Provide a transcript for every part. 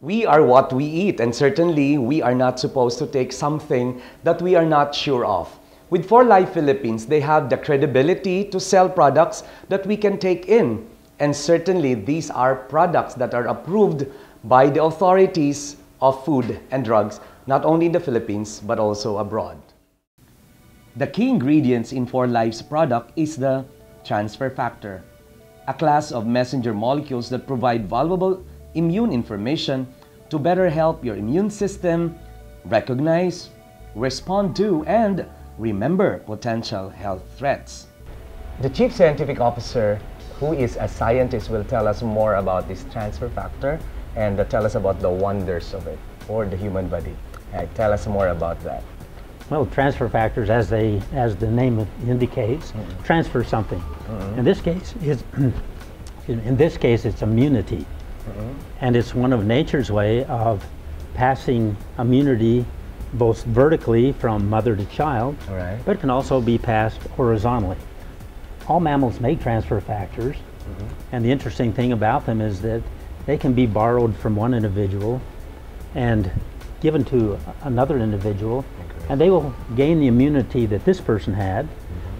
We are what we eat, and certainly we are not supposed to take something that we are not sure of. With 4Life Philippines, they have the credibility to sell products that we can take in. And certainly these are products that are approved by the authorities of food and drugs, not only in the Philippines, but also abroad. The key ingredients in 4Life's product is the transfer factor, a class of messenger molecules that provide valuable immune information to better help your immune system recognize, respond to, and remember potential health threats. The Chief Scientific Officer, who is a scientist, will tell us more about this transfer factor and tell us about the wonders of it for the human body. Tell us more about that. Well, transfer factors, as the name indicates, transfer something. In this case, it's immunity. And it's one of nature's way of passing immunity both vertically from mother to child, but it can also be passed horizontally. All mammals make transfer factors, and the interesting thing about them is that they can be borrowed from one individual and given to another individual, and they will gain the immunity that this person had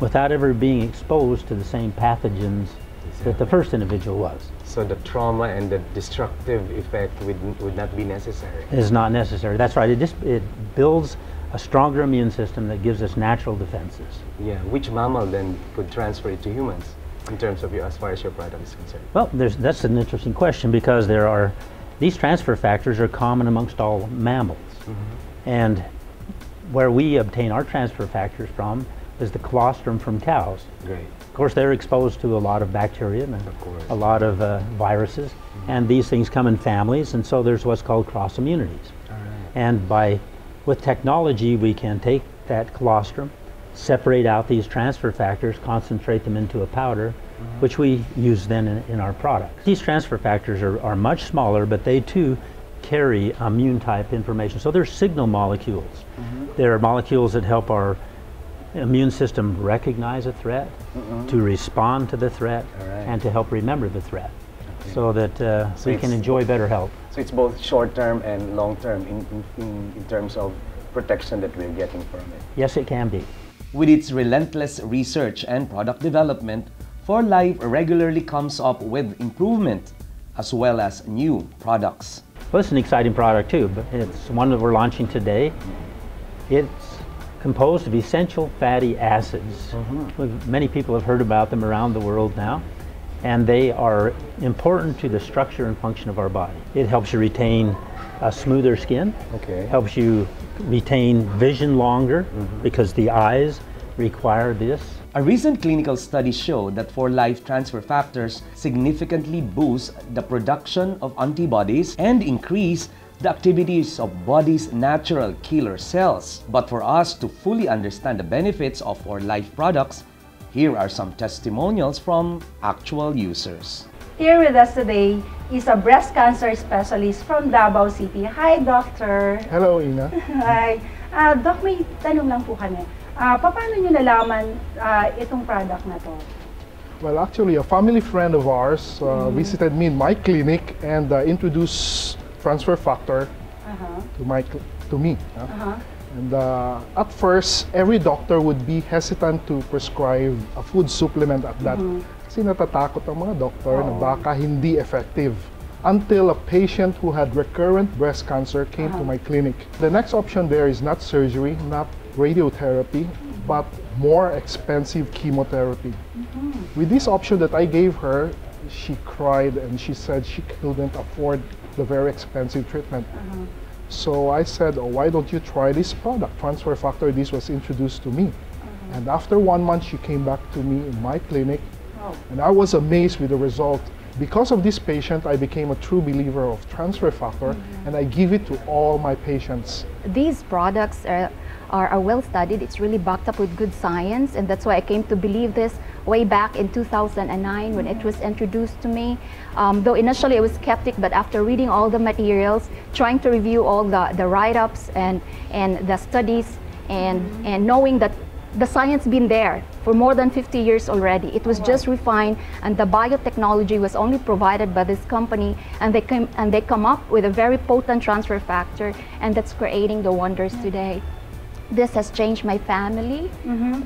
without ever being exposed to the same pathogens that the first individual was. So the trauma and the destructive effect would not be necessary? It is not necessary. That's right. It builds a stronger immune system that gives us natural defenses. Yeah. Which mammal then could transfer it to humans in terms of as far as your product is concerned? Well, that's an interesting question, because these transfer factors are common amongst all mammals. And where we obtain our transfer factors from is the colostrum from cows. Great. Of course, they're exposed to a lot of bacteria and a lot of viruses, and these things come in families, and so there's what's called cross immunities. And with technology, we can take that colostrum, separate out these transfer factors, concentrate them into a powder, which we use then in our products. These transfer factors are much smaller, but they too carry immune type information. So they're signal molecules. They're molecules that help our immune system recognize a threat, to respond to the threat, and to help remember the threat, so that we can enjoy better health. So it's both short-term and long-term in terms of protection that we're getting from it. Yes, it can be. With its relentless research and product development, 4Life regularly comes up with improvement as well as new products. Well, it's an exciting product too, but it's one that we're launching today. It's composed of essential fatty acids. Many people have heard about them around the world now, and they are important to the structure and function of our body. It helps you retain a smoother skin, helps you retain vision longer, because the eyes require this. A recent clinical study showed that 4Life transfer factors significantly boost the production of antibodies and increase the activities of body's natural killer cells. But for us to fully understand the benefits of 4Life products, here are some testimonials from actual users. Here with us today is a breast cancer specialist from Davao City. Hi, Doctor. Hello, Ina. Hi. Doc, may tanong lang po kami. Paano nyo nalaman itong product na to? Well, actually, a family friend of ours visited me in my clinic and introduced transfer factor to me. And at first, every doctor would be hesitant to prescribe a food supplement at that. Kasi natatakot ang mga doktor na baka hindi effective. Until a patient who had recurrent breast cancer came to my clinic. The next option there is not surgery, not radiotherapy, but more expensive chemotherapy. With this option that I gave her, she cried and she said she couldn't afford the very expensive treatment. So I said, oh, why don't you try this product, transfer factor? This was introduced to me. And after 1 month, she came back to me in my clinic, and I was amazed with the result. Because of this patient, I became a true believer of transfer factor, and I give it to all my patients. These products are well studied. It's really backed up with good science, and that's why I came to believe this way back in 2009 when it was introduced to me. Though initially I was skeptic, but after reading all the materials, trying to review all the write-ups and the studies, and knowing that the science been there for more than 50 years already. It was just refined, and the biotechnology was only provided by this company, and they come up with a very potent transfer factor, and that's creating the wonders today. This has changed my family.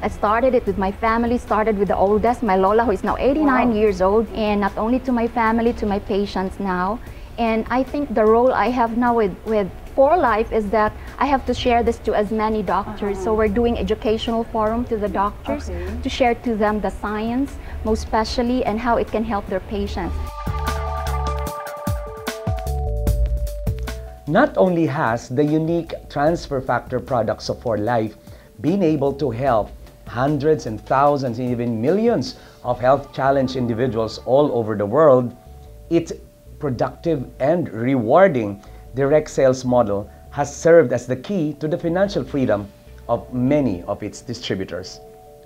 I started it with my family, started with the oldest, my Lola, who is now 89 years old, and not only to my family, to my patients now. And I think the role I have now with 4Life is that I have to share this to as many doctors. So we're doing educational forum to the doctors to share to them the science, most especially, and how it can help their patients. Not only has the unique transfer factor products of 4Life been able to help hundreds and thousands and even millions of health-challenged individuals all over the world, its productive and rewarding direct sales model has served as the key to the financial freedom of many of its distributors.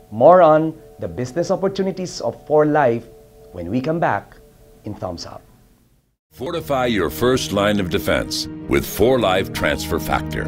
More on the business opportunities of 4Life when we come back in Thumbs Up. Fortify your first line of defense with 4Life Transfer Factor.